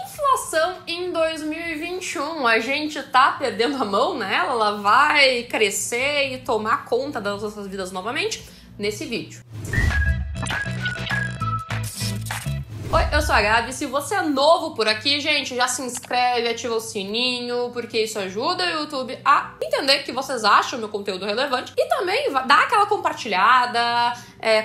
Inflação em 2021, a gente tá perdendo a mão nela? Ela vai crescer e tomar conta das nossas vidas novamente? Nesse vídeo. Oi, eu sou a Gabi. Se você é novo por aqui, gente, já se inscreve, ativa o sininho, porque isso ajuda o YouTube a entender que vocês acham meu conteúdo relevante e também dá aquela compartilhada,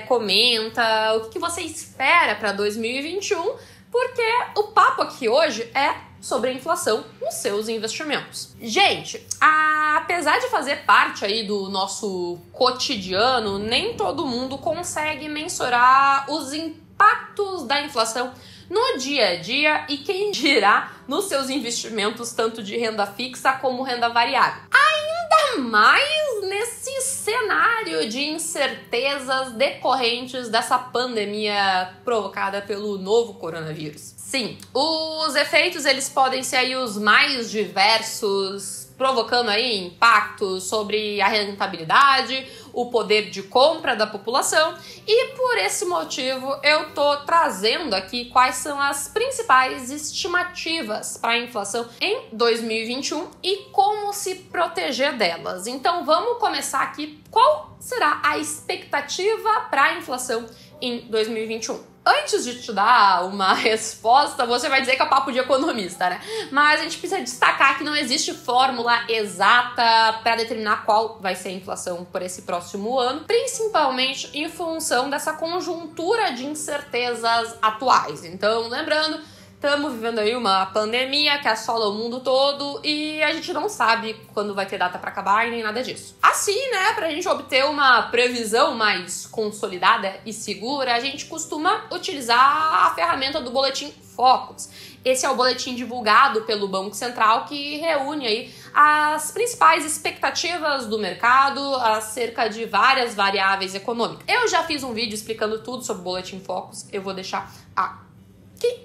comenta o que você espera para 2021, porque o papo aqui hoje é sobre a inflação nos seus investimentos. Gente, apesar de fazer parte aí do nosso cotidiano, nem todo mundo consegue mensurar os impactos da inflação no dia a dia e quem dirá nos seus investimentos tanto de renda fixa como renda variável. Ainda mais nesse cenário de incertezas decorrentes dessa pandemia provocada pelo novo coronavírus. Sim, os efeitos eles podem ser aí os mais diversos, provocando aí impactos sobre a rentabilidade, o poder de compra da população, e por esse motivo eu tô trazendo aqui quais são as principais estimativas para a inflação em 2021 e como se proteger delas. Então vamos começar aqui. Qual será a expectativa para a inflação em 2021? Antes de te dar uma resposta, você vai dizer que é papo de economista, né? Mas a gente precisa destacar que não existe fórmula exata para determinar qual vai ser a inflação por esse próximo ano, principalmente em função dessa conjuntura de incertezas atuais. Então, lembrando, estamos vivendo aí uma pandemia que assola o mundo todo e a gente não sabe quando vai ter data para acabar e nem nada disso. Assim, né, pra gente obter uma previsão mais consolidada e segura, a gente costuma utilizar a ferramenta do Boletim Focus. Esse é o boletim divulgado pelo Banco Central que reúne aí as principais expectativas do mercado acerca de várias variáveis econômicas. Eu já fiz um vídeo explicando tudo sobre o Boletim Focus, eu vou deixar aqui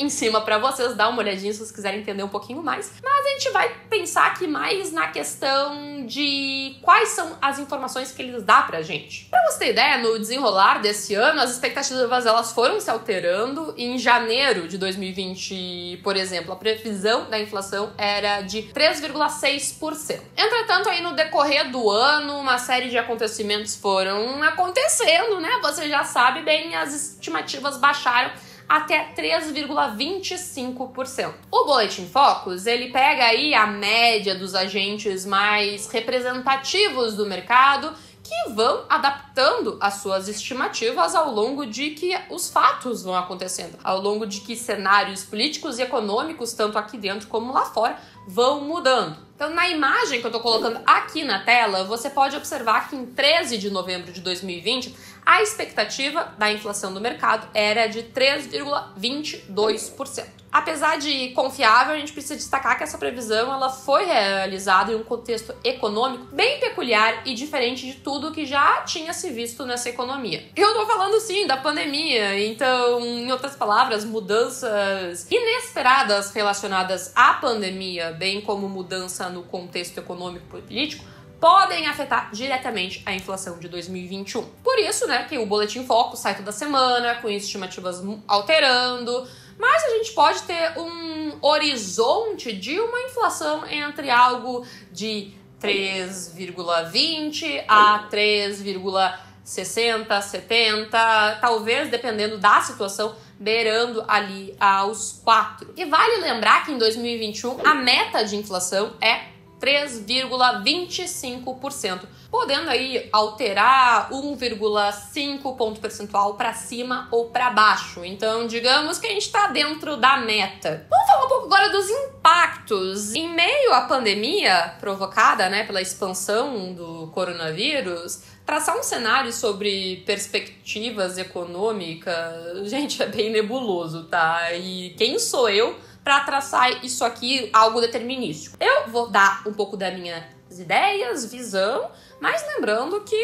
em cima para vocês dar uma olhadinha se vocês quiserem entender um pouquinho mais. Mas a gente vai pensar aqui mais na questão de quais são as informações que eles dão pra gente. Pra você ter ideia, no desenrolar desse ano, as expectativas elas foram se alterando. Em janeiro de 2020, por exemplo, a previsão da inflação era de 3,6%. Entretanto, aí no decorrer do ano, uma série de acontecimentos foram acontecendo, né? Você já sabe bem, as estimativas baixaram até 3,25%. O Boletim Focus, ele pega aí a média dos agentes mais representativos do mercado que vão adaptando as suas estimativas ao longo de que os fatos vão acontecendo, ao longo de que cenários políticos e econômicos, tanto aqui dentro como lá fora, vão mudando. Então, na imagem que eu tô colocando aqui na tela, você pode observar que em 13 de novembro de 2020, a expectativa da inflação do mercado era de 3,22%. Apesar de confiável, a gente precisa destacar que essa previsão ela foi realizada em um contexto econômico bem peculiar e diferente de tudo que já tinha se visto nessa economia. Eu tô falando sim da pandemia, então, em outras palavras, mudanças inesperadas relacionadas à pandemia, bem como mudança no contexto econômico e político, podem afetar diretamente a inflação de 2021. Por isso, né, que o Boletim Focus sai toda semana, com estimativas alterando, mas a gente pode ter um horizonte de uma inflação entre algo de 3,20 a 3,60, 70, talvez, dependendo da situação, beirando ali aos 4. E vale lembrar que em 2021 a meta de inflação é 3,25%, podendo aí alterar 1,5 ponto percentual para cima ou para baixo. Então, digamos que a gente está dentro da meta. Vamos falar um pouco agora dos impactos. Em meio à pandemia provocada, né, pela expansão do coronavírus, traçar um cenário sobre perspectivas econômicas, gente, é bem nebuloso, tá? E quem sou eu para traçar isso aqui, algo determinístico? Eu vou dar um pouco das minhas ideias, visão, mas lembrando que,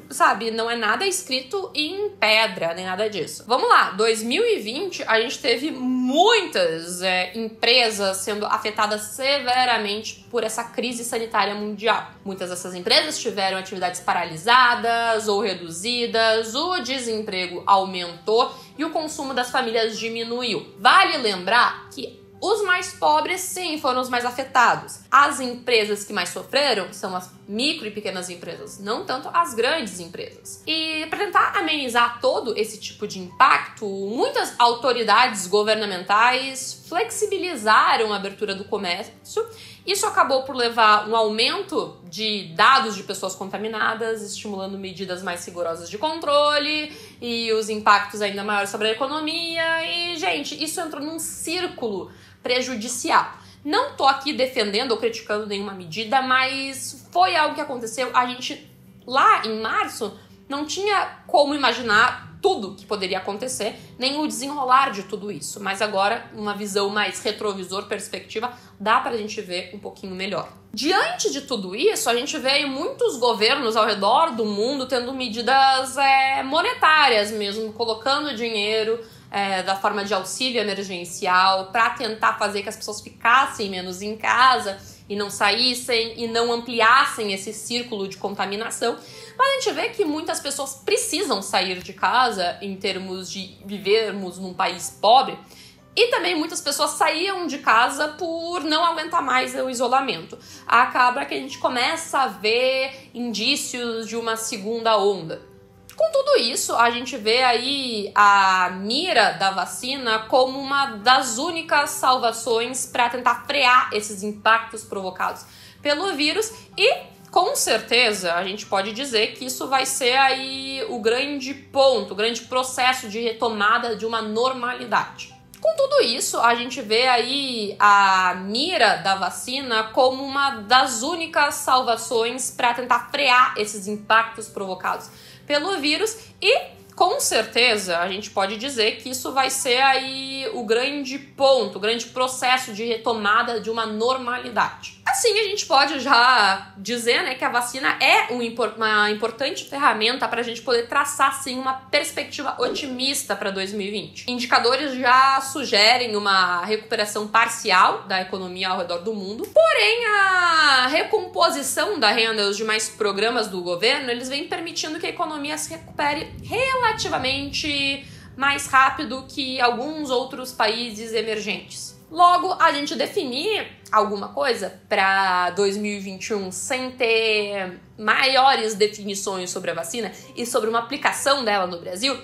sabe, não é nada escrito em pedra, nem nada disso. Vamos lá, 2020 a gente teve muitas empresas sendo afetadas severamente por essa crise sanitária mundial. Muitas dessas empresas tiveram atividades paralisadas ou reduzidas, o desemprego aumentou e o consumo das famílias diminuiu. Vale lembrar que Os mais pobres, sim, foram os mais afetados. As empresas que mais sofreram são as micro e pequenas empresas, não tanto as grandes empresas. E para tentar amenizar todo esse tipo de impacto, muitas autoridades governamentais flexibilizaram a abertura do comércio. Isso acabou por levar um aumento de dados de pessoas contaminadas, estimulando medidas mais rigorosas de controle e os impactos ainda maiores sobre a economia. E, gente, isso entrou num círculo prejudicial. Não tô aqui defendendo ou criticando nenhuma medida, mas foi algo que aconteceu. A gente, lá em março, não tinha como imaginar tudo que poderia acontecer, nem o desenrolar de tudo isso. Mas agora, uma visão mais retrovisor, perspectiva, dá pra gente ver um pouquinho melhor. Diante de tudo isso, a gente vê muitos governos ao redor do mundo tendo medidas monetárias mesmo, colocando dinheiro da forma de auxílio emergencial para tentar fazer que as pessoas ficassem menos em casa e não saíssem e não ampliassem esse círculo de contaminação. Mas a gente vê que muitas pessoas precisam sair de casa em termos de vivermos num país pobre, e também muitas pessoas saíam de casa por não aguentar mais o isolamento. Acaba que a gente começa a ver indícios de uma segunda onda. Com tudo isso, a gente vê aí a mira da vacina como uma das únicas salvações para tentar frear esses impactos provocados pelo vírus e, com certeza, a gente pode dizer que isso vai ser aí o grande ponto, o grande processo de retomada de uma normalidade. Com tudo isso, a gente vê aí a mira da vacina como uma das únicas salvações para tentar frear esses impactos provocados pelo vírus e, com certeza, a gente pode dizer que isso vai ser aí o grande ponto, o grande processo de retomada de uma normalidade. Assim, a gente pode já dizer, né, que a vacina é uma importante ferramenta para a gente poder traçar, sim, uma perspectiva otimista para 2020. Indicadores já sugerem uma recuperação parcial da economia ao redor do mundo, porém a recomposição da renda e os demais programas do governo, eles vêm permitindo que a economia se recupere relativamente mais rápido que alguns outros países emergentes. Logo, a gente definir alguma coisa para 2021 sem ter maiores definições sobre a vacina e sobre uma aplicação dela no Brasil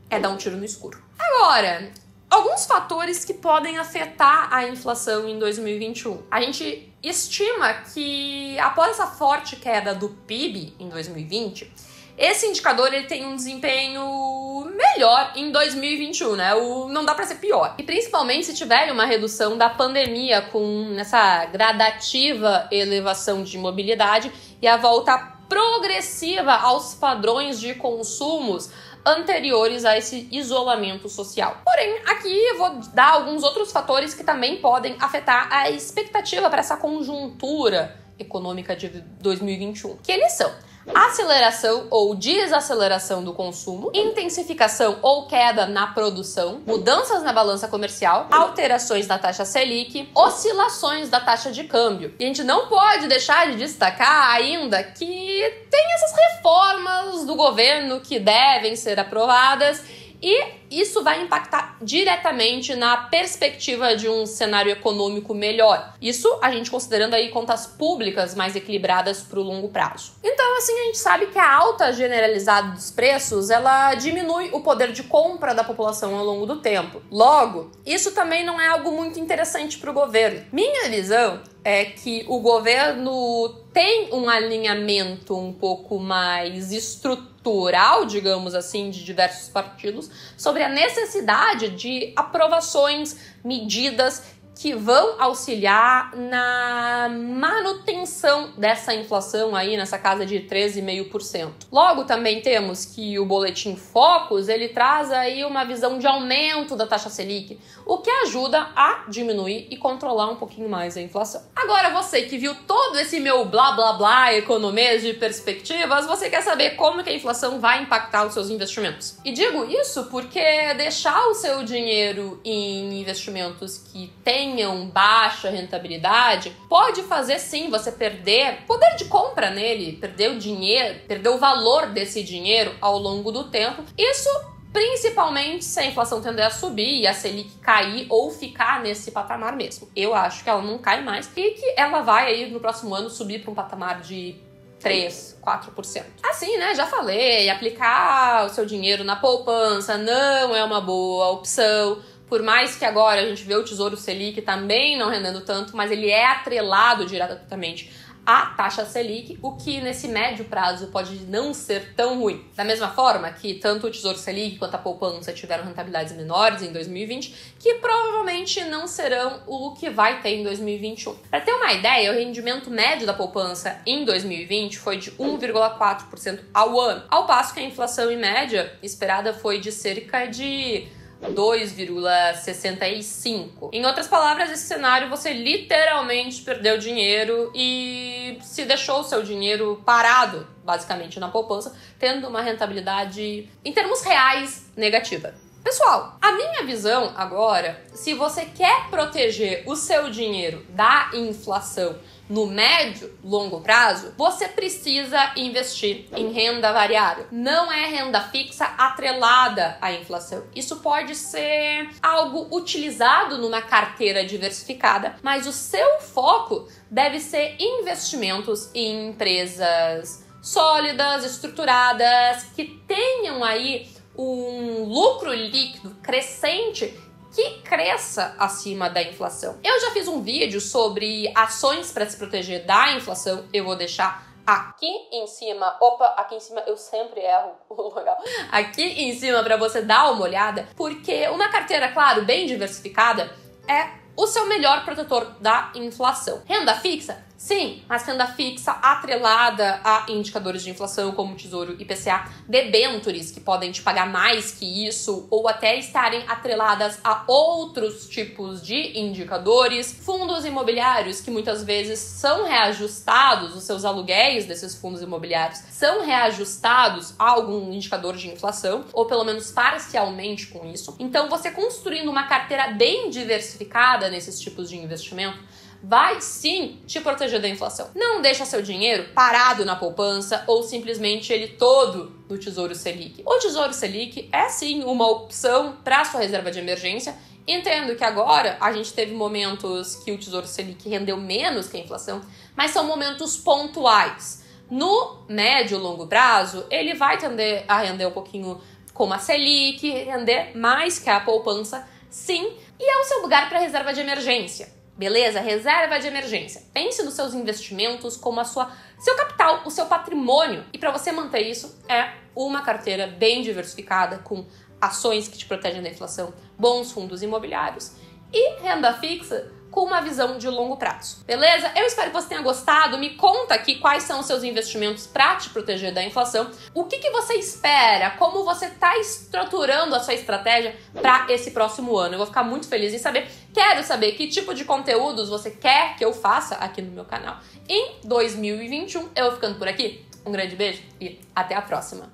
é dar um tiro no escuro. Agora, alguns fatores que podem afetar a inflação em 2021. A gente estima que após essa forte queda do PIB em 2020, esse indicador ele tem um desempenho melhor em 2021, né? Não dá para ser pior. E principalmente se tiver uma redução da pandemia com essa gradativa elevação de mobilidade e a volta progressiva aos padrões de consumos anteriores a esse isolamento social. Porém, aqui eu vou dar alguns outros fatores que também podem afetar a expectativa para essa conjuntura econômica de 2021, que eles são aceleração ou desaceleração do consumo, intensificação ou queda na produção, mudanças na balança comercial, alterações da taxa Selic, oscilações da taxa de câmbio. E a gente não pode deixar de destacar ainda que tem essas reformas do governo que devem ser aprovadas e isso vai impactar diretamente na perspectiva de um cenário econômico melhor. Isso a gente considerando aí contas públicas mais equilibradas para o longo prazo. Então, assim, a gente sabe que a alta generalizada dos preços, ela diminui o poder de compra da população ao longo do tempo. Logo, isso também não é algo muito interessante para o governo. Minha visão é que o governo tem um alinhamento um pouco mais estrutural, digamos assim, de diversos partidos, sobre a necessidade de aprovações, medidas que vão auxiliar na manutenção dessa inflação aí nessa casa de 13,5%. Logo, também temos que o Boletim Focus, ele traz aí uma visão de aumento da taxa Selic, o que ajuda a diminuir e controlar um pouquinho mais a inflação. Agora, você que viu todo esse meu blá blá blá economês de perspectivas, você quer saber como que a inflação vai impactar os seus investimentos. E digo isso porque deixar o seu dinheiro em investimentos que tenham baixa rentabilidade, pode fazer sim você perder poder de compra nele, perder o dinheiro, perder o valor desse dinheiro ao longo do tempo. Isso principalmente se a inflação tender a subir e a Selic cair ou ficar nesse patamar mesmo. Eu acho que ela não cai mais e que ela vai aí no próximo ano subir para um patamar de 3, 4%. Assim, né, já falei, aplicar o seu dinheiro na poupança não é uma boa opção. Por mais que agora a gente vê o Tesouro Selic também não rendendo tanto, mas ele é atrelado diretamente à taxa Selic, o que nesse médio prazo pode não ser tão ruim. Da mesma forma que tanto o Tesouro Selic quanto a poupança tiveram rentabilidades menores em 2020, que provavelmente não serão o que vai ter em 2021. Para ter uma ideia, o rendimento médio da poupança em 2020 foi de 1,4% ao ano, ao passo que a inflação em média esperada foi de cerca de 2,65. Em outras palavras, esse cenário você literalmente perdeu dinheiro e se deixou o seu dinheiro parado, basicamente, na poupança, tendo uma rentabilidade, em termos reais, negativa. Pessoal, a minha visão agora, se você quer proteger o seu dinheiro da inflação no médio, longo prazo, você precisa investir em renda variável. Não é renda fixa atrelada à inflação. Isso pode ser algo utilizado numa carteira diversificada, mas o seu foco deve ser investimentos em empresas sólidas, estruturadas, que tenham aí um lucro líquido crescente que cresça acima da inflação. Eu já fiz um vídeo sobre ações para se proteger da inflação, eu vou deixar aqui em cima. Opa, aqui em cima eu sempre erro o local. Aqui em cima para você dar uma olhada, porque uma carteira, claro, bem diversificada é o seu melhor protetor da inflação. Renda fixa? Sim, mas renda fixa atrelada a indicadores de inflação como Tesouro IPCA, debêntures que podem te pagar mais que isso ou até estarem atreladas a outros tipos de indicadores, fundos imobiliários que muitas vezes são reajustados, os seus aluguéis desses fundos imobiliários são reajustados a algum indicador de inflação ou pelo menos parcialmente com isso. Então você construindo uma carteira bem diversificada nesses tipos de investimento vai sim te proteger da inflação. Não deixa seu dinheiro parado na poupança ou simplesmente ele todo no Tesouro Selic. O Tesouro Selic é sim uma opção para sua reserva de emergência. Entendo que agora a gente teve momentos que o Tesouro Selic rendeu menos que a inflação, mas são momentos pontuais. No médio e longo prazo, ele vai tender a render um pouquinho como a Selic, render mais que a poupança, sim, e é o seu lugar para reserva de emergência. Beleza? Reserva de emergência. Pense nos seus investimentos como seu capital, o seu patrimônio. E para você manter isso, é uma carteira bem diversificada, com ações que te protegem da inflação, bons fundos imobiliários e renda fixa com uma visão de longo prazo. Beleza? Eu espero que você tenha gostado. Me conta aqui quais são os seus investimentos para te proteger da inflação. O que você espera? Como você está estruturando a sua estratégia para esse próximo ano? Eu vou ficar muito feliz em saber. Quero saber que tipo de conteúdos você quer que eu faça aqui no meu canal em 2021. Eu vou ficando por aqui. Um grande beijo e até a próxima.